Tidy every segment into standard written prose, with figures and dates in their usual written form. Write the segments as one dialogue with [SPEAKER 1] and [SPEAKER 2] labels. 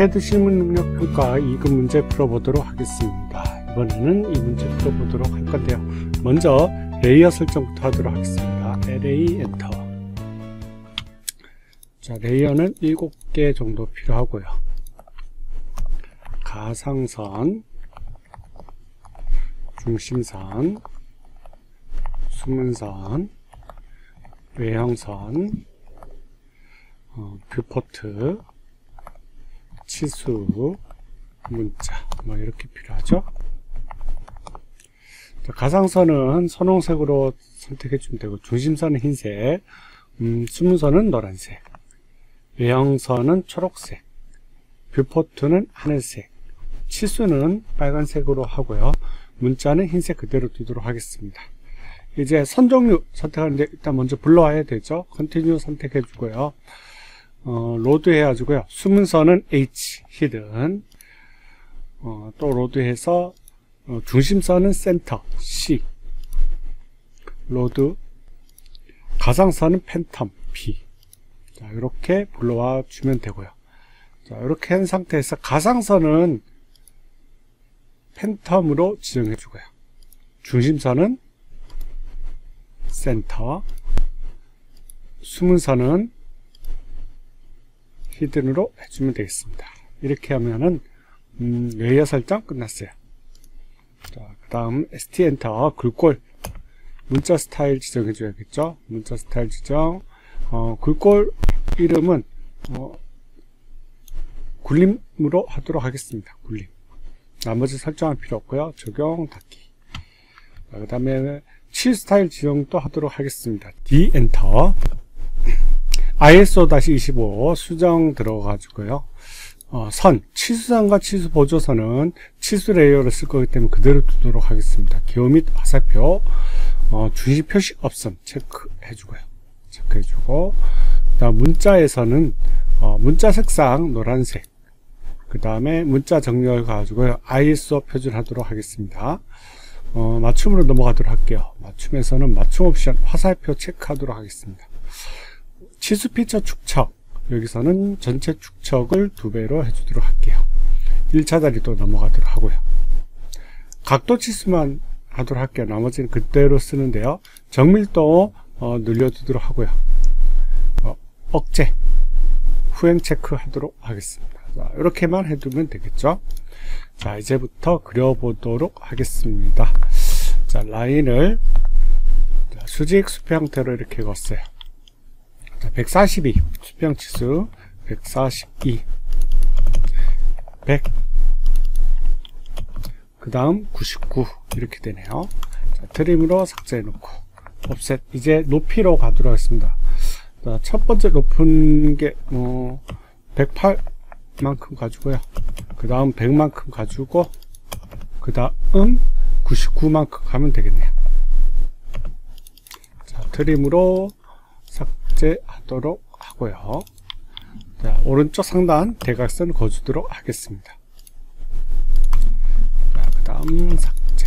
[SPEAKER 1] CAD 실무 능력 평가 2급 문제 풀어보도록 하겠습니다. 이번에는 이 문제 풀어보도록 할 건데요. 먼저 레이어 설정부터 하도록 하겠습니다. LA 엔터. 자, 레이어는 7개 정도 필요하고요. 가상선, 중심선, 수문선, 외형선, 뷰포트, 치수, 문자, 뭐 이렇게 필요하죠. 자, 가상선은 선홍색으로 선택해 주면 되고, 중심선은 흰색, 수문선은 노란색, 외형선은 초록색, 뷰포트는 하늘색, 치수는 빨간색으로 하고요. 문자는 흰색 그대로 두도록 하겠습니다. 이제 선 종류 선택하는데 일단 먼저 불러와야 되죠. 컨티뉴 선택해 주고요. 로드 해가지고요. 수문선은 H, 히든. 또 로드해서 중심선은 센터, C. 로드. 가상선은 팬텀, P. 자, 이렇게 불러와 주면 되고요. 자, 이렇게 한 상태에서 가상선은 팬텀으로 지정해 주고요. 중심선은 센터, 수문선은 히든으로 해주면 되겠습니다. 이렇게 하면은 레이어 설정 끝났어요. 자, 그 다음 ST 엔터, 글꼴 문자 스타일 지정해 줘야겠죠. 문자 스타일 지정. 글꼴 이름은 굴림으로 하도록 하겠습니다. 굴림. 나머지 설정할 필요 없고요. 적용 닫기. 그 다음에 치 스타일 지정도 하도록 하겠습니다. D 엔터. ISO-25 수정 들어가지고요. 선, 치수선과 치수 보조선은 치수 레이어를 쓸 거기 때문에 그대로 두도록 하겠습니다. 기호 및 화살표, 중심 표시 없음 체크해주고요. 체크해주고, 그다음 문자에서는 문자 색상 노란색, 그 다음에 문자 정렬 가지고요. ISO 표준하도록 하겠습니다. 맞춤으로 넘어가도록 할게요. 맞춤에서는 맞춤 옵션 화살표 체크하도록 하겠습니다. 치수 피처 축척, 여기서는 전체 축척을 2배로 해주도록 할게요. 1차 자리도 넘어가도록 하고요. 각도 치수만 하도록 할게요. 나머지는 그대로 쓰는데요. 정밀도 늘려두도록 하고요. 억제, 후행 체크 하도록 하겠습니다. 자, 이렇게만 해두면 되겠죠. 자, 이제부터 그려보도록 하겠습니다. 자, 라인을 수직 수평 형태로 이렇게 그었어요. 자, 142 수평 치수 142 100 그 다음 99 이렇게 되네요. 자, 트림으로 삭제해 놓고 옵셋. 이제 높이로 가도록 하겠습니다. 자, 첫 번째 높은 게 108만큼 가지고요. 그 다음 100만큼 가지고 그 다음 99만큼 가면 되겠네요. 자, 트림으로 삭제하도록 하고요. 자, 오른쪽 상단 대각선 그어주도록 하겠습니다. 자, 그 다음 삭제.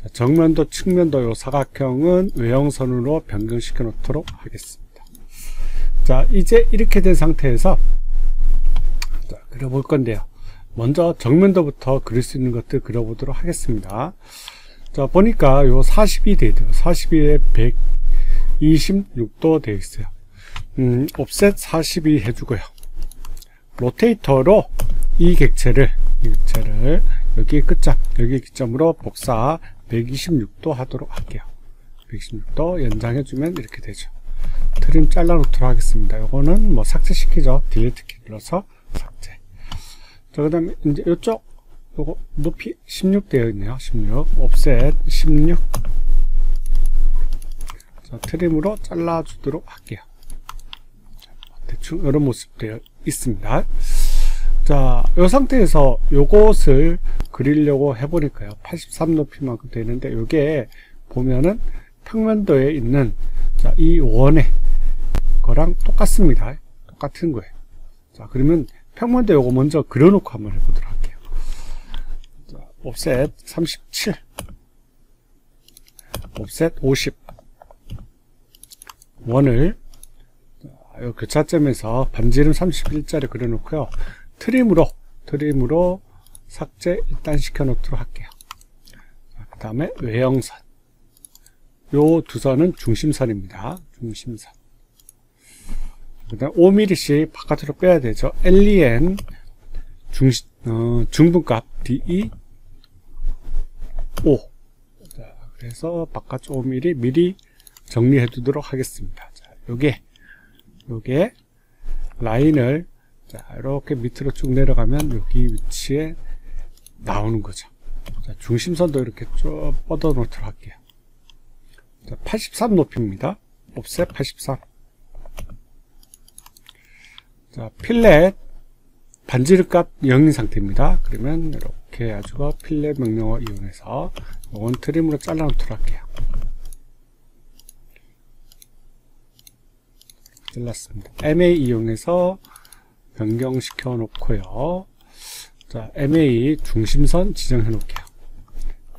[SPEAKER 1] 자, 정면도 측면도 요 사각형은 외형선으로 변경시켜 놓도록 하겠습니다. 자, 이제 이렇게 된 상태에서 자, 그려볼 건데요. 먼저 정면도부터 그릴 수 있는 것들 그려보도록 하겠습니다. 자, 보니까 요 40이 돼요. 42에 126도 되어 있어요. 옵셋 42 해주고요. 로테이터로 이 객체를 여기 끝점, 여기 기점으로 복사 126도 하도록 할게요. 126도 연장해주면 이렇게 되죠. 트림 잘라 놓도록 하겠습니다. 요거는 뭐 삭제시키죠. 딜리트 키 눌러서 삭제. 자, 그 다음에 이제 이쪽 요거 높이 16 되어 있네요. 16 옵셋 16. 자, 트림으로 잘라 주도록 할게요. 대충 이런 모습 되어 있습니다. 자, 이 상태에서 요것을 그리려고 해보니까요. 83 높이만큼 되는데 요게 보면은 평면도에 있는 자, 이 원의 거랑 똑같습니다. 똑같은 거예요. 자, 그러면 평면도 요거 먼저 그려놓고 한번 해보도록 할게요. 자, 옵셋 37 옵셋 50 원을 요 교차점에서 반지름 31짜리 그려놓고요. 트림으로 삭제 일단 시켜 놓도록 할게요. 그 다음에 외형선. 요 두 선은 중심선입니다. 중심선. 그 다음 5mm씩 바깥으로 빼야 되죠. LEN 중분값 DE 5. 자, 그래서 바깥쪽 5mm 미리 정리해 두도록 하겠습니다. 자, 요게 라인을 자, 이렇게 밑으로 쭉 내려가면 여기 위치에 나오는 거죠. 자, 중심선도 이렇게 쭉 뻗어 놓도록 할게요. 자, 83 높이입니다. 옵셋 83. 자, 필렛 반지름값 0인 상태입니다. 그러면 이렇게 해가지고 필렛 명령어 이용해서 이건 트림으로 잘라 놓도록 할게요. 잘랐습니다. MA 이용해서 변경시켜 놓고요. 자, MA 중심선 지정해 놓을게요.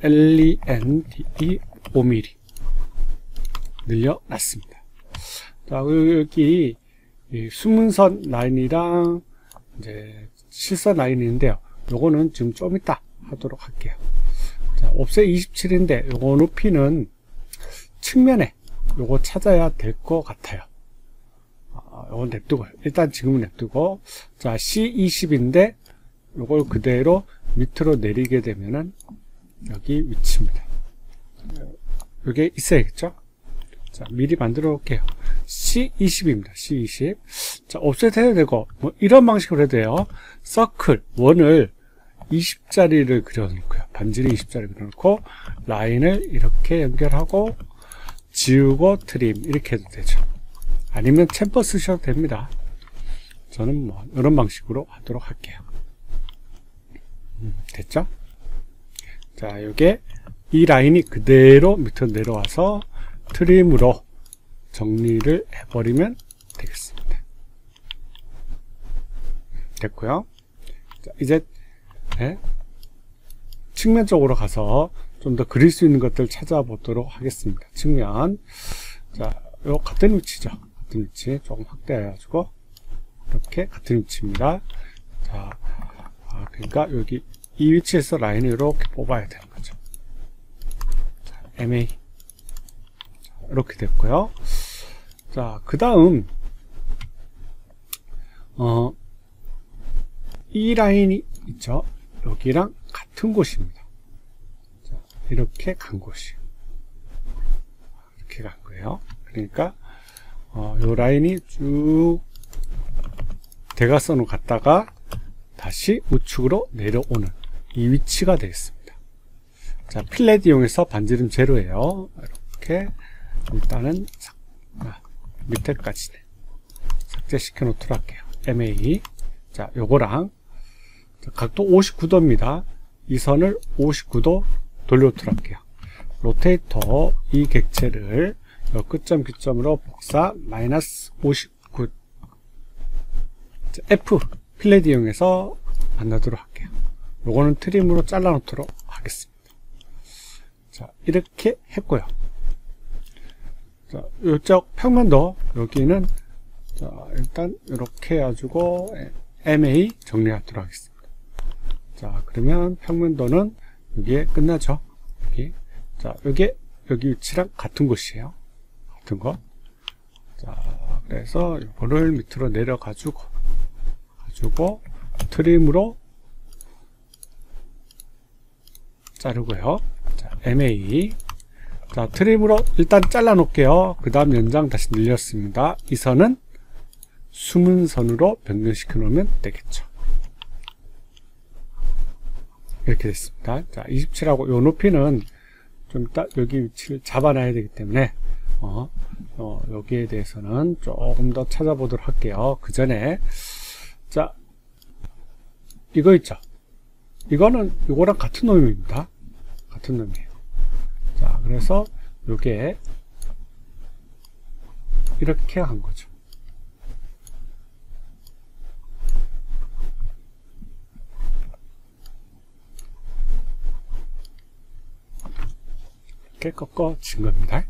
[SPEAKER 1] LENDE 5mm 늘려놨습니다. 자, 여기 이 숨은선 라인이랑 이제 실선 라인인데요. 요거는 지금 좀 이따 하도록 할게요. 자, 옵셋 27인데 요거 높이는 측면에 요거 찾아야 될 것 같아요. 요건 냅두고요. 일단 지금은 냅두고, 자, C20인데 요걸 그대로 밑으로 내리게 되면은 여기 위치입니다. 요게 있어야겠죠? 자, 미리 만들어 놓을게요. C20입니다. C20. 자, 옵셋 해도 되고, 뭐, 이런 방식으로 해도 돼요. 서클, 원을 20짜리를 그려놓고요. 반지를 20짜리 그려놓고, 라인을 이렇게 연결하고, 지우고, 트림, 이렇게 해도 되죠. 아니면 챔퍼 쓰셔도 됩니다. 저는 뭐, 이런 방식으로 하도록 할게요. 됐죠? 자, 요게, 이 라인이 그대로 밑으로 내려와서, 트림으로 정리를 해버리면 되겠습니다. 됐고요. 자, 이제 측면 쪽으로 가서 좀 더 그릴 수 있는 것들 찾아보도록 하겠습니다. 측면. 자, 요 같은 위치죠. 같은 위치 조금 확대해가지고 이렇게 같은 위치입니다. 자, 그러니까 여기 이 위치에서 라인을 이렇게 뽑아야 되는 거죠. 자, MA 이렇게 됐고요. 자, 그 다음 이 라인이 있죠. 여기랑 같은 곳입니다. 자, 이렇게 간 곳이 이렇게 간 거예요. 그러니까 요 라인이 쭉 대각선으로 갔다가 다시 우측으로 내려오는 이 위치가 되겠습니다. 자, 필렛 이용해서 반지름 제로예요. 이렇게 일단은 밑에까지 삭제시켜 놓도록 할게요. MA. 자, 요거랑 각도 59도입니다. 이 선을 59도 돌려놓도록 할게요. 로테이터 이 객체를 끝점 기점으로 복사 마이너스 59 F 필렛 이용해서 만나도록 할게요. 요거는 트림으로 잘라 놓도록 하겠습니다. 자, 이렇게 했고요. 자, 이쪽 평면도 여기는 자, 일단 이렇게 해가지고 MA 정리하도록 하겠습니다. 자, 그러면 평면도는 여기에 끝나죠. 여기. 자, 여기 위치랑 같은 곳이에요. 같은 것. 자, 그래서 이거를 밑으로 내려가지고 트림으로 자르고요. 자, MA. 자, 트림으로 일단 잘라 놓을게요. 그 다음 연장 다시 늘렸습니다. 이 선은 숨은 선으로 변경시켜 놓으면 되겠죠. 이렇게 됐습니다. 자, 27하고 요 높이는 좀 이따 여기 위치를 잡아놔야 되기 때문에 여기에 대해서는 조금 더 찾아보도록 할게요. 그 전에 자, 이거 있죠. 이거는 이거랑 같은 놈입니다. 같은 놈이에요. 자, 그래서 요게 이렇게 한 거죠. 이렇게 꺾어진 겁니다.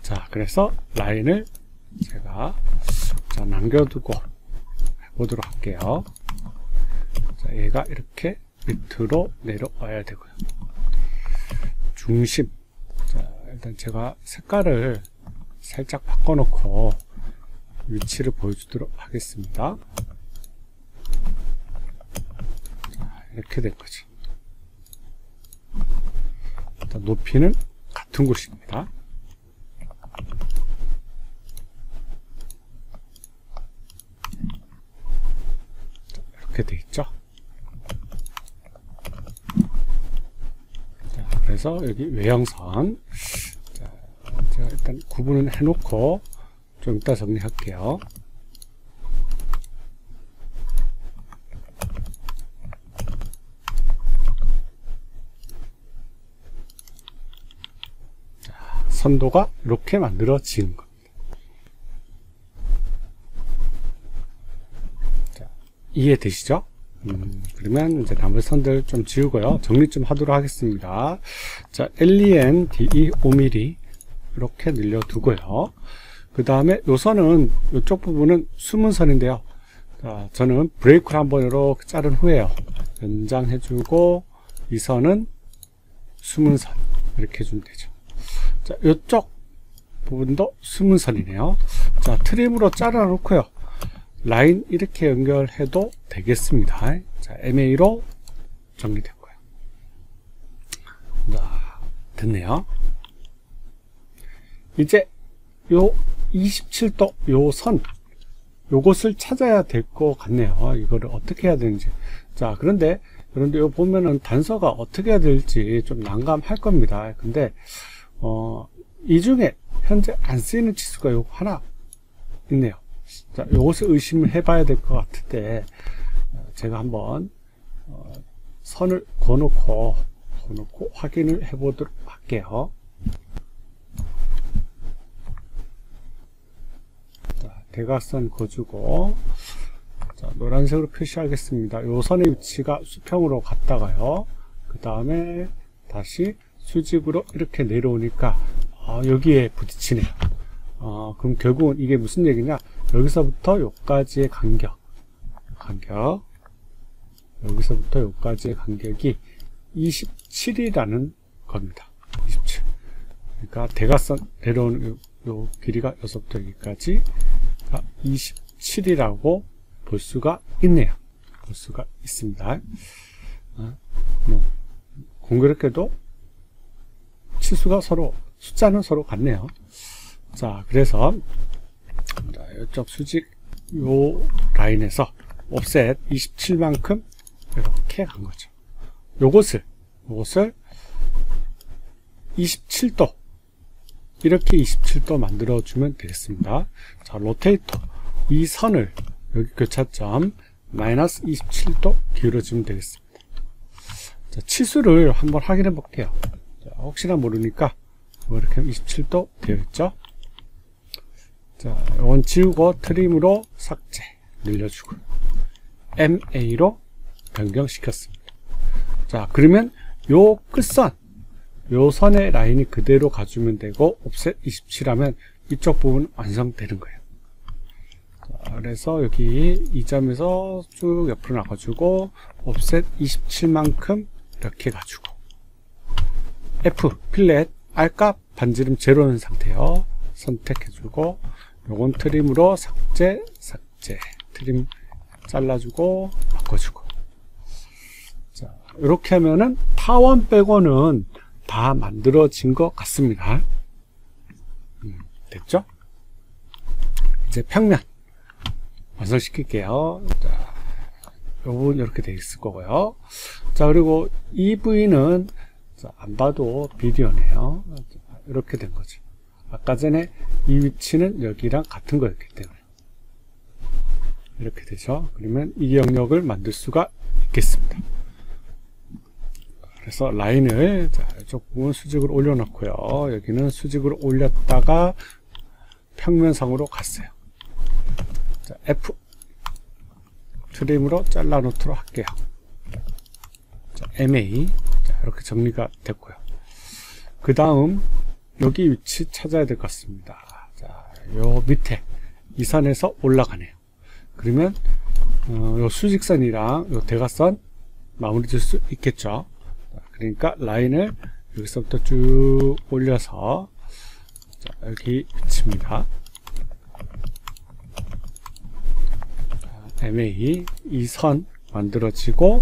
[SPEAKER 1] 자, 그래서 라인을 제가 남겨두고 해보도록 할게요. 얘가 이렇게 밑으로 내려와야 되고요. 중심. 자, 일단 제가 색깔을 살짝 바꿔놓고 위치를 보여주도록 하겠습니다. 자, 이렇게 된 거죠. 일단 높이는 같은 곳입니다. 자, 이렇게 돼 있죠. 자, 그래서 여기 외형선. 자, 제가 일단 구분을 해놓고 좀 이따 정리할게요. 자, 선도가 이렇게 만들어지는 겁니다. 자, 이해되시죠? 그러면 이제 나머지 선들 좀 지우고요. 정리 좀 하도록 하겠습니다. 자, LEN DE 5mm 이렇게 늘려두고요. 그 다음에 요 선은, 요쪽 부분은 숨은 선인데요. 자, 저는 브레이크를 한번 이렇게 자른 후에요. 연장해주고, 이 선은 숨은 선. 이렇게 해주면 되죠. 자, 요쪽 부분도 숨은 선이네요. 자, 트림으로 잘라 놓고요. 라인 이렇게 연결해도 되겠습니다. 자, MA로 정리됐고요. 자, 됐네요. 이제 요 27도 요 선, 요것을 찾아야 될 것 같네요. 이거를 어떻게 해야 되는지. 자, 그런데 요 보면은 단서가 어떻게 해야 될지 좀 난감할 겁니다. 근데 이 중에 현재 안 쓰이는 치수가 요 하나 있네요. 자, 요것을 의심을 해봐야 될 것 같은데, 제가 한번 선을 그어놓고 확인을 해보도록 할게요. 자, 대각선 그어주고, 자, 노란색으로 표시하겠습니다. 요 선의 위치가 수평으로 갔다가요. 그 다음에 다시 수직으로 이렇게 내려오니까 여기에 부딪히네요. 그럼 결국은 이게 무슨 얘기냐? 여기서부터 여기까지의 간격, 여기서부터 여기까지의 간격이 27이라는 겁니다. 27. 그러니까 대각선 내려오는 요 길이가 여기서부터 여기까지 27이라고 볼 수가 있네요. 볼 수가 있습니다. 공교롭게도 치수가 숫자는 서로 같네요. 자, 그래서 이쪽 수직 요 라인에서 옵셋 27만큼 이렇게 간 거죠. 요것을 27도 이렇게 27도 만들어 주면 되겠습니다. 자, 로테이터 이 선을 여기 교차점 마이너스 27도 기울여주면 되겠습니다. 자, 치수를 한번 확인해 볼게요. 자, 혹시나 모르니까 이렇게 27도 되어 있죠. 자, 이건 지우고 트림으로 삭제 늘려주고 MA로 변경시켰습니다. 자, 그러면 요 끝선, 요 선의 라인이 그대로 가주면 되고 옵셋 27하면 이쪽 부분 완성되는 거예요. 자, 그래서 여기 이 점에서 쭉 옆으로 나가주고 옵셋 27만큼 이렇게 가지고 F 필렛 R값 반지름 제로는 상태요. 선택해주고 요건 트림으로 삭제 트림 잘라주고 바꿔주고. 자, 이렇게 하면은 타원 빼고는 다 만들어진 것 같습니다. 됐죠? 이제 평면 완성시킬게요. 자, 요 부분 이렇게 돼 있을 거고요. 자, 그리고 이 부위는 안 봐도 비디오네요. 이렇게 된 거죠. 아까 전에 이 위치는 여기랑 같은 거였기 때문에 이렇게 되죠. 그러면 이 영역을 만들 수가 있겠습니다. 그래서 라인을 이쪽 부분 수직으로 올려놓고요. 여기는 수직으로 올렸다가 평면상으로 갔어요. 자, F 트림으로 잘라 놓도록 할게요. 자, MA 자, 이렇게 정리가 됐고요. 그 다음 여기 위치 찾아야 될 것 같습니다. 자, 요 밑에 이 선에서 올라가네요. 그러면 요 수직선이랑 요 대각선 마무리 줄 수 있겠죠. 그러니까 라인을 여기서부터 쭉 올려서 자, 여기 붙입니다. MA 이 선 만들어지고,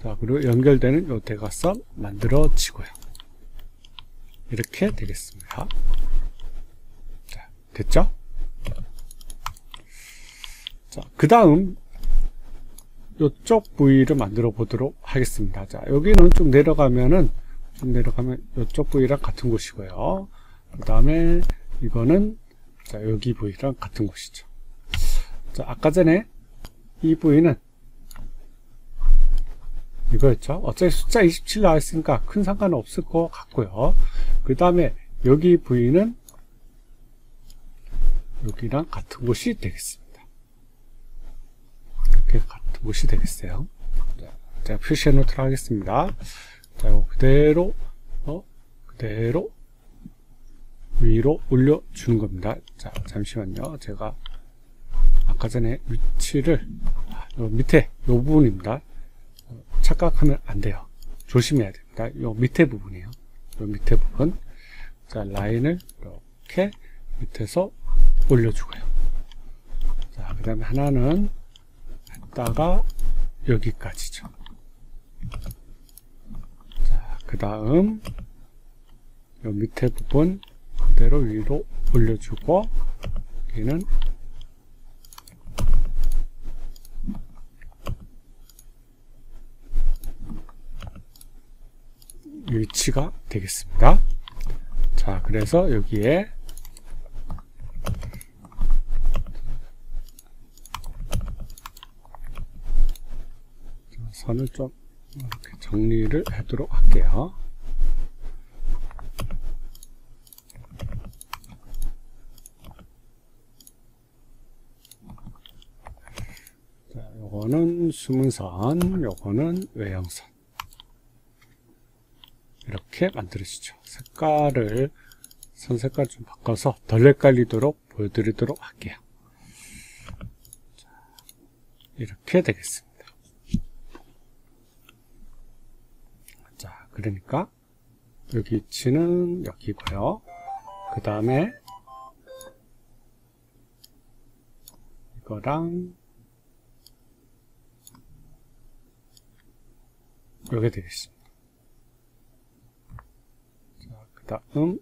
[SPEAKER 1] 자, 그리고 연결되는 요 대각선 만들어지고요. 이렇게 되겠습니다. 자, 됐죠? 자, 그 다음 요쪽 부위를 만들어 보도록 하겠습니다. 자, 여기는 좀 내려가면 요쪽 부위랑 같은 곳이고요. 그 다음에 이거는 자, 여기 부위랑 같은 곳이죠. 자, 아까 전에 이 부위는 이거였죠. 어차피 숫자 27 나와 있으니까 큰 상관은 없을 것 같고요. 그 다음에 여기 부위는 여기랑 같은 곳이 되겠습니다. 이렇게 같은 곳이 되겠어요. 자, 제가 표시해 놓도록 하겠습니다. 자, 이거 그대로 위로 올려주는 겁니다. 자, 잠시만요. 제가 아까 전에 위치를 요 밑에 요 부분입니다. 착각하면 안 돼요. 조심해야 됩니다. 요 밑에 부분이에요. 요 밑에 부분. 자, 라인을 이렇게 밑에서 올려주고요. 자, 그 다음에 하나는 했다가 여기까지죠. 자, 그 다음 요 밑에 부분 그대로 위로 올려주고, 여기는 위치가 되겠습니다. 자, 그래서 여기에 선을 좀 이렇게 정리를 하도록 할게요. 자, 요거는 숨은선, 요거는 외형선. 이렇게 만들어지죠. 색깔을, 선 색깔 좀 바꿔서 덜 헷갈리도록 보여드리도록 할게요. 자, 이렇게 되겠습니다. 자, 그러니까 여기 위치는 여기고요. 그 다음에 이거랑 여기 되겠습니다. 그 다음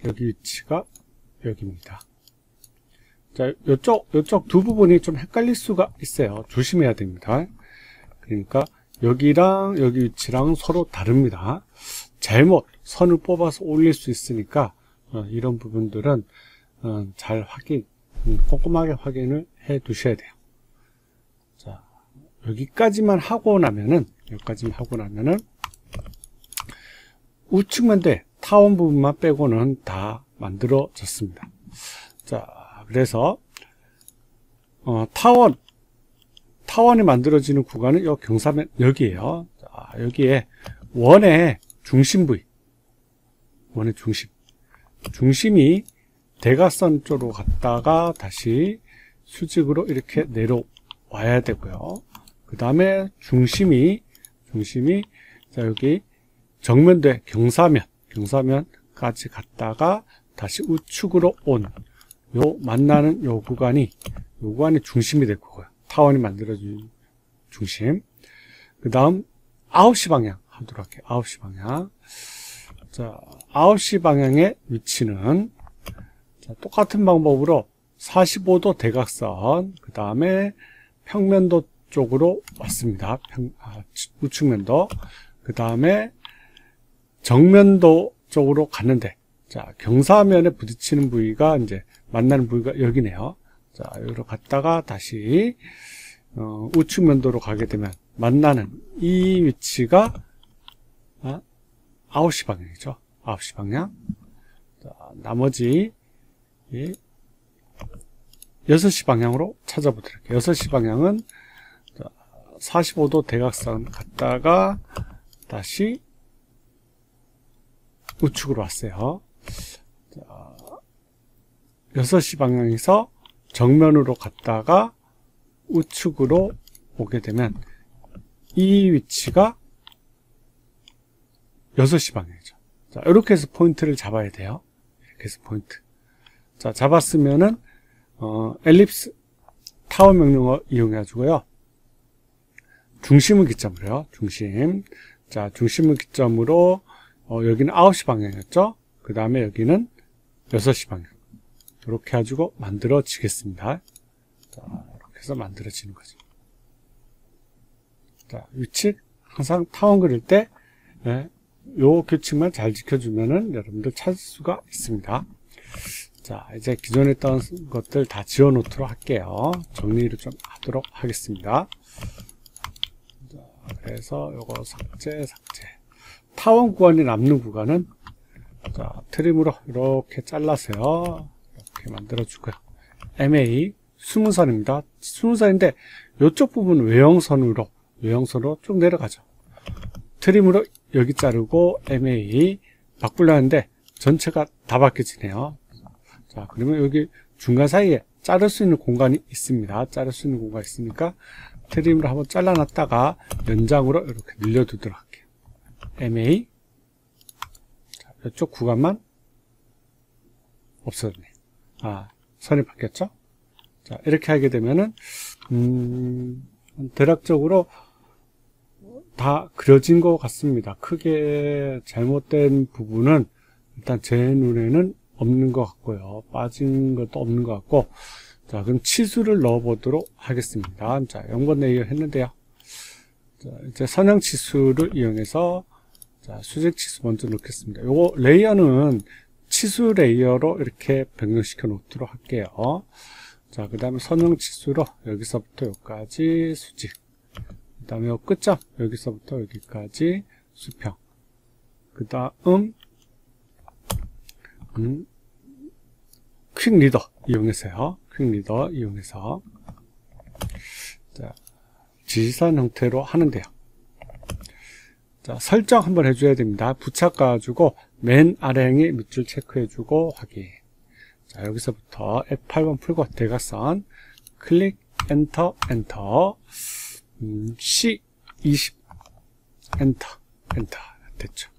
[SPEAKER 1] 여기 위치가 여기입니다. 자, 요쪽 두 부분이 좀 헷갈릴 수가 있어요. 조심해야 됩니다. 그러니까 여기랑 여기 위치랑 서로 다릅니다. 잘못 선을 뽑아서 올릴 수 있으니까 이런 부분들은 잘 꼼꼼하게 확인을 해 두셔야 돼요. 자, 여기까지만 하고 나면은 우측면대 타원 부분만 빼고는 다 만들어졌습니다. 자, 그래서 타원이 만들어지는 구간은 요 경사면 여기에요. 자, 여기에 원의 중심 부위, 원의 중심이 대각선 쪽으로 갔다가 다시 수직으로 이렇게 내려와야 되고요. 그 다음에 중심이 자, 여기 정면대 경사면까지 갔다가 다시 우측으로 온 요 만나는 요 구간이 중심이 될 거고요. 타원이 만들어진 중심. 그 다음 9시 방향 하도록 할게요. 9시 방향. 자, 9시 방향의 위치는 자, 똑같은 방법으로 45도 대각선, 그 다음에 평면도 쪽으로 왔습니다. 우측면도. 그 다음에 정면도 쪽으로 갔는데, 자, 경사면에 부딪히는 부위가 이제 만나는 부위가 여기네요. 자, 여기로 갔다가 다시 우측면도로 가게 되면 만나는 이 위치가 9시 방향이죠. 9시 방향. 자, 나머지 6시 방향으로 찾아보도록 할게요. 6시 방향은 45도 대각선 갔다가 다시 우측으로 왔어요. 자, 6시 방향에서 정면으로 갔다가 우측으로 오게 되면 이 위치가 6시 방향이죠. 자, 이렇게 해서 포인트를 잡아야 돼요. 이렇게 해서 포인트. 자, 잡았으면은, 엘립스 타워 명령어 이용해가지고요. 중심을 기점으로 해요. 중심. 자, 중심을 기점으로, 여기는 9시 방향이었죠. 그 다음에 여기는 6시 방향. 이렇게 해가지고 만들어지겠습니다. 자, 이렇게 해서 만들어지는 거죠. 자, 위치, 항상 타원 그릴 때, 요 규칙만 잘 지켜주면은 여러분들 찾을 수가 있습니다. 자, 이제 기존에 했던 것들 다 지워 놓도록 할게요. 정리를 좀 하도록 하겠습니다. 자, 그래서 요거 삭제. 타원 구간이 남는 구간은, 자, 트림으로 이렇게 잘라서요. 이렇게 만들어 주고요. MA, 수문선입니다. 수문선인데, 요쪽 부분 외형선으로 쭉 내려가죠. 트림으로 여기 자르고 MA 바꾸려 하는데 전체가 다 바뀌어지네요. 자, 그러면 여기 중간 사이에 자를 수 있는 공간이 있습니다. 자를 수 있는 공간이 있으니까 트림으로 한번 잘라놨다가 연장으로 이렇게 늘려두도록 할게요. MA. 자, 이쪽 구간만 없어졌네요. 아, 선이 바뀌었죠? 자, 이렇게 하게 되면은, 대략적으로 다 그려진 것 같습니다. 크게 잘못된 부분은 일단 제 눈에는 없는 것 같고요. 빠진 것도 없는 것 같고. 자, 그럼 치수를 넣어 보도록 하겠습니다. 자, 0번 레이어 했는데요. 자, 이제 선형 치수를 이용해서, 자, 수직 치수 먼저 넣겠습니다. 요거 레이어는 치수 레이어로 이렇게 변경시켜 놓도록 할게요. 자, 그 다음에 선형 치수로 여기서부터 여기까지 수직. 그 다음에 요 끝점, 여기서부터 여기까지 수평. 그 다음, 퀵 리더 이용해서요. 퀵 리더 이용해서. 자, 지시선 형태로 하는데요. 자, 설정 한번 해줘야 됩니다. 부착 가지고 맨 아래형의 밑줄 체크해주고 확인. 자, 여기서부터 F8번 풀고 대각선 클릭 엔터 C20 엔터 됐죠.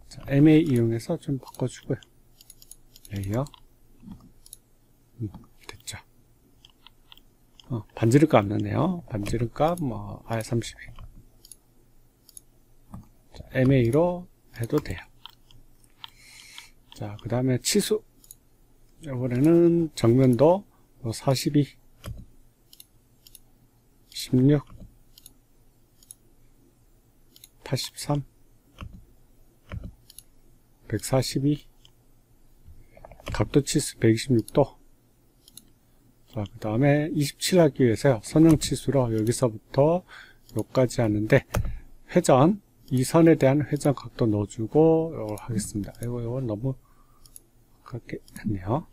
[SPEAKER 1] 자, MA 이용해서 좀 바꿔주고요. 레이어 됐죠. 반지름값 안 나네요. 반지름값 뭐 R32. 자, MA로 해도 돼요. 자, 그 다음에 치수. 이번에는 정면도 42 16 83 142 각도 치수 126도. 자, 그 다음에 27 하기 위해서요. 선형 치수로 여기서부터 여기까지 하는데 회전, 이 선에 대한 회전 각도 넣어주고 이걸 하겠습니다. 이거 너무 가깝게 했네요.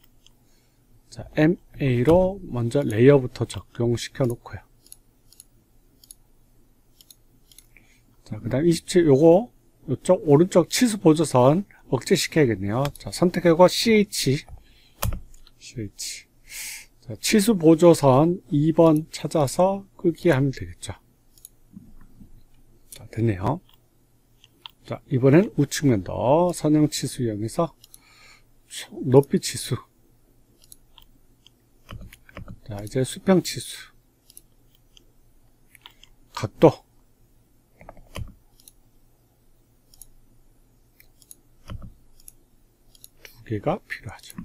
[SPEAKER 1] 자, MA로 먼저 레이어부터 적용시켜 놓고요. 자, 그 다음 27 요거 이쪽 오른쪽 치수 보조선 억제시켜야겠네요. 자, 선택하고 CH. 자, 치수 보조선 2번 찾아서 끄기 하면 되겠죠. 자, 됐네요. 자, 이번엔 우측면도 선형 치수 이용해서 높이 치수. 자, 이제 수평 치수. 각도. 두 개가 필요하죠.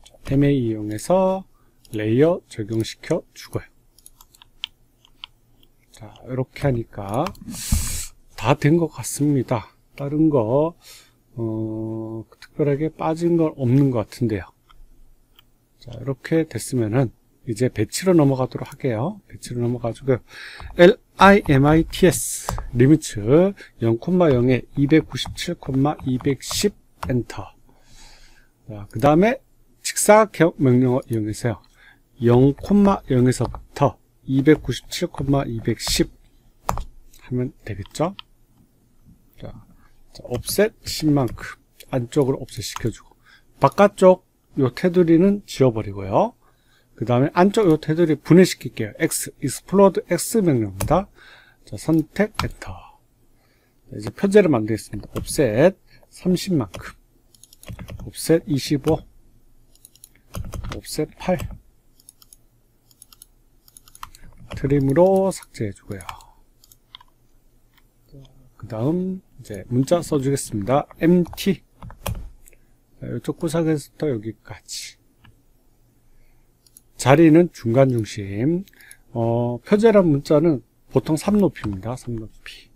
[SPEAKER 1] 자, MA 이용해서 레이어 적용시켜 주고요. 자, 이렇게 하니까 다 된 것 같습니다. 다른 거 특별하게 빠진 건 없는 것 같은데요. 자, 이렇게 됐으면은 이제 배치로 넘어가도록 할게요. 배치로 넘어가지고 LIMITS 리미츠 0,0에 297,210 엔터. 자, 그 다음에 직사각 명령어 이용해서요. 0,0에서부터 297,210 하면 되겠죠. 자, 옵셋 10만큼 안쪽으로 옵셋 시켜주고 바깥쪽 요 테두리는 지워버리고요. 그 다음에 안쪽 요 테두리 분해시킬게요. X, 익스플로드 X 명령입니다. 자, 선택 엔터. 자, 이제 표제를 만들겠습니다. 옵셋 30만큼, 옵셋 25, 옵셋 8, 트림으로 삭제해 주고요. 그 다음 이제 문자 써주겠습니다. MT. 이쪽 구석에서부터 여기까지. 자리는 중간 중심. 표제란 문자는 보통 3높이입니다. 3높이.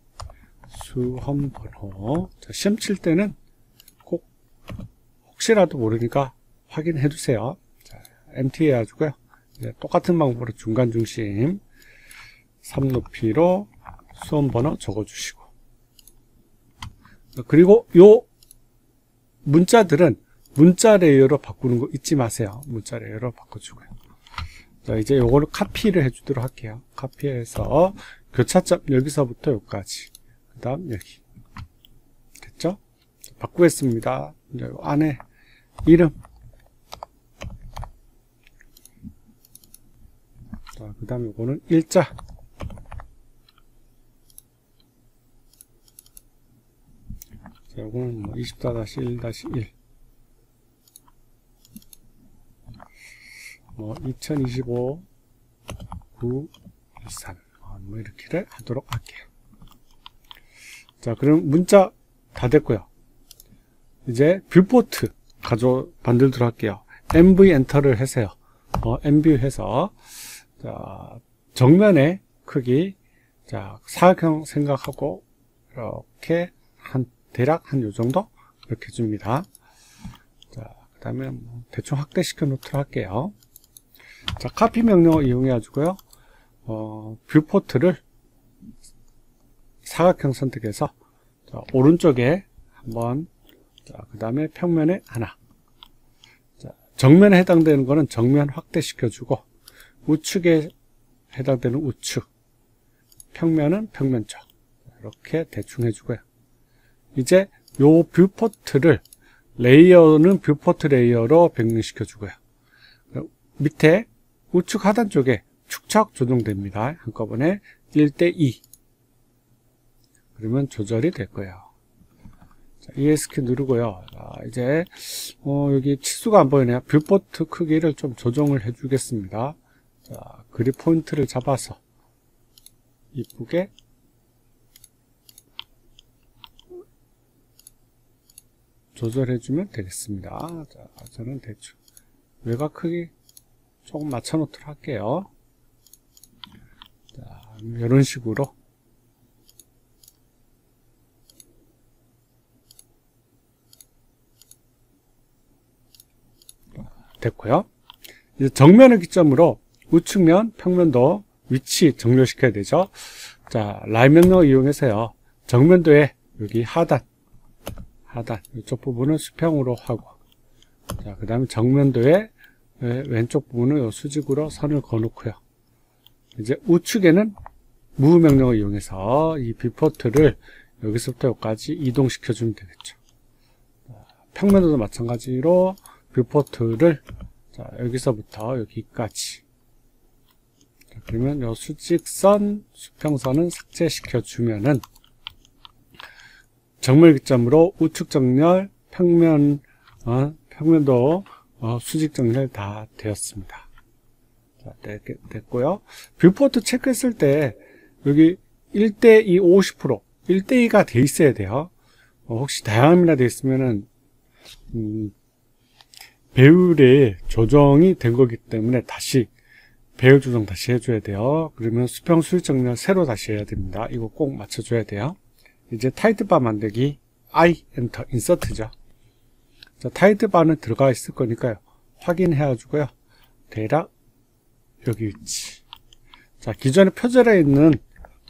[SPEAKER 1] 수험번호. 자, 시험 칠 때는 꼭 혹시라도 모르니까 확인해 두세요. 자, MT 해가지고요. 이제 똑같은 방법으로 중간 중심 3높이로 수험번호 적어주시고. 그리고 요 문자들은 문자 레이어로 바꾸는 거 잊지 마세요. 문자 레이어로 바꿔주고요. 자, 이제 요거를 카피를 해주도록 할게요. 카피해서 교차점 여기서부터 여기까지. 그 다음 여기. 됐죠? 바꾸겠습니다. 이제 요 안에 이름. 자, 그 다음 요거는 일자. 자, 요거는 뭐 24-1-1. 뭐 2025 913 뭐 이렇게를 하도록 할게요. 자, 그럼 문자 다 됐고요. 이제 뷰포트 만들도록 할게요. MV 엔터를 해서요. MV 해서 자, 정면의 크기, 자, 사각형 생각하고 이렇게 대략 한 요 정도 이렇게 줍니다. 자, 그 다음에 뭐 대충 확대시켜 놓도록 할게요. 자, 카피 명령을 이용해 가지고요. 뷰포트를 사각형 선택해서 자, 오른쪽에 한번, 자, 그 다음에 평면에 하나. 자, 정면에 해당되는 거는 정면 확대시켜 주고, 우측에 해당되는 우측, 평면은 평면 쪽. 이렇게 대충 해주고요. 이제 요 뷰포트를 레이어는 뷰포트 레이어로 변경시켜 주고요. 밑에 우측 하단 쪽에 축척 조정됩니다. 한꺼번에 1:2. 그러면 조절이 될 거예요. 자, ES키 누르고요. 이제 여기 치수가 안 보이네요. 뷰포트 크기를 좀 조정을 해 주겠습니다. 자, 그립 포인트를 잡아서 이쁘게 조절해 주면 되겠습니다. 자, 저는 대충 외곽 크기 조금 맞춰 놓도록 할게요. 자, 이런 식으로 됐고요. 이제 정면을 기점으로 우측면, 평면도 위치 정렬시켜야 되죠. 자, 라인 명령을 이용해서요. 정면도에 여기 하단 이쪽 부분은 수평으로 하고, 자, 그 다음에 정면도에 왼쪽 부분은 요 수직으로 선을 그어놓고요. 이제 우측에는 move 명령을 이용해서 이 뷰포트를 여기서부터 여기까지 이동시켜 주면 되겠죠. 평면도도 마찬가지로 뷰포트를 자, 여기서부터 여기까지. 자, 그러면 요 수직선, 수평선은 삭제시켜 주면은 정면 기점으로 우측 정렬, 평면도 수직 정렬 다 되었습니다. 자, 됐고요. 뷰포트 체크했을 때 여기 1:2 50%, 1:2가 돼 있어야 돼요. 혹시 다양함이나 돼 있으면은 배율의 조정이 된 거기 때문에 다시 배율 조정 다시 해줘야 돼요. 그러면 수평 수직 정렬 새로 다시 해야 됩니다. 이거 꼭 맞춰줘야 돼요. 이제 타이트바 만들기 I 엔터 인서트죠. 자, 타이트바는 들어가 있을 거니까요. 확인해 주고요. 대략 여기 위치. 자, 기존에 표절해 있는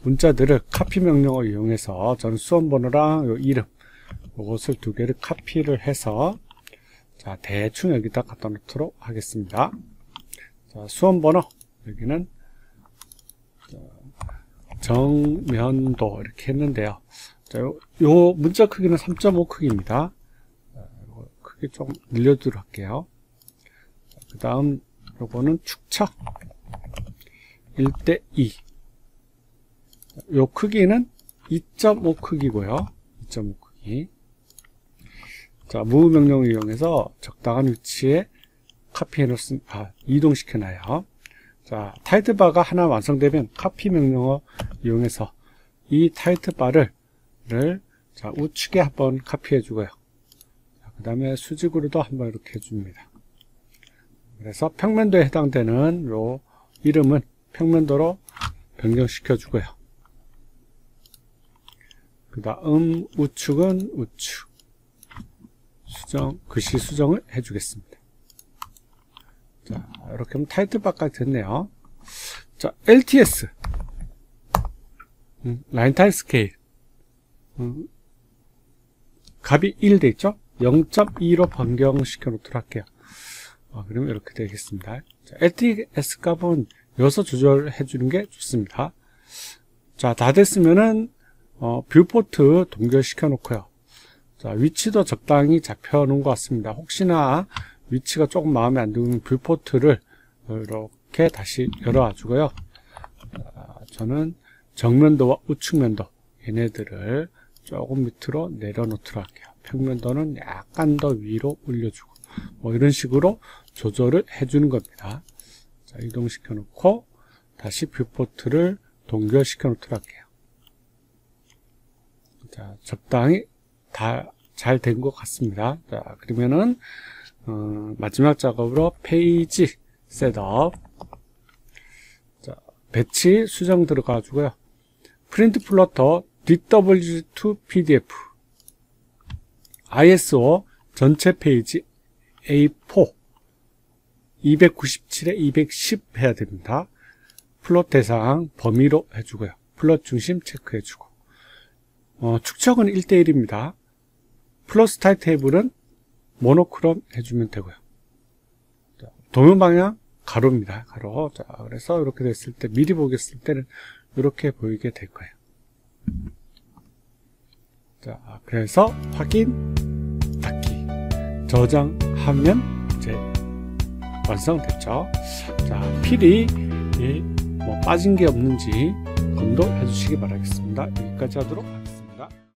[SPEAKER 1] 문자들을 카피 명령을 이용해서 저는 수험번호랑 요 이름 이것을 두 개를 카피를 해서 자, 대충 여기다 갖다 놓도록 하겠습니다. 자, 수험번호 여기는 정면도 이렇게 했는데요. 자, 요 문자 크기는 3.5 크기입니다. 크기 좀 늘려두도록 할게요. 그 다음 요거는 축척 1:2. 요 크기는 2.5 크기고요. 2.5 크기. 자, move 명령을 이용해서 적당한 위치에 카피해 놓습니다. 이동시켜놔요. 자, 타이틀바가 하나 완성되면 카피 명령어 이용해서 이 타이틀바를 자, 우측에 한번 카피해 주고요. 그 다음에 수직으로도 한번 이렇게 해줍니다. 그래서 평면도에 해당되는 요 이름은 평면도로 변경시켜 주고요. 그 다음 우측은 우측 수정, 글씨 수정을 해주겠습니다. 자, 이렇게 하면 타이틀바까지 됐네요. 자, LTS 라인 타입 스케일 값이 1 돼 있죠? 0.2로 변경시켜 놓도록 할게요. 그러면 이렇게 되겠습니다. 자, LTS 값은 여기서 조절해 주는 게 좋습니다. 자, 다 됐으면은 뷰포트 동결시켜 놓고요. 자, 위치도 적당히 잡혀 놓은 것 같습니다. 혹시나 위치가 조금 마음에 안 드는 뷰포트를 이렇게 다시 열어 주고요. 저는 정면도와 우측면도 얘네들을 조금 밑으로 내려놓도록 할게요. 평면도는 약간 더 위로 올려주고 뭐 이런 식으로 조절을 해주는 겁니다. 자, 이동시켜 놓고 다시 뷰포트를 동결시켜 놓도록 할게요. 자, 적당히 다 잘 된 것 같습니다. 자, 그러면은 마지막 작업으로 페이지 셋업. 자, 배치 수정 들어가 주고요. 프린트 플로터 DW2 PDF ISO 전체 페이지 A4 297에 210 해야 됩니다. 플롯 대상 범위로 해주고요. 플롯 중심 체크해주고 축척은 1:1입니다. 플롯 스타일 테이블은 모노크롬 해주면 되고요. 자, 도면 방향 가로입니다. 가로. 자, 그래서 이렇게 됐을 때 미리 보겠을 때는 이렇게 보이게 될 거예요. 자, 그래서 확인 닫기 저장하면 이제 완성됐죠. 자, 필이 뭐 빠진 게 없는지 검토해 주시기 바라겠습니다. 여기까지 하도록 하겠습니다.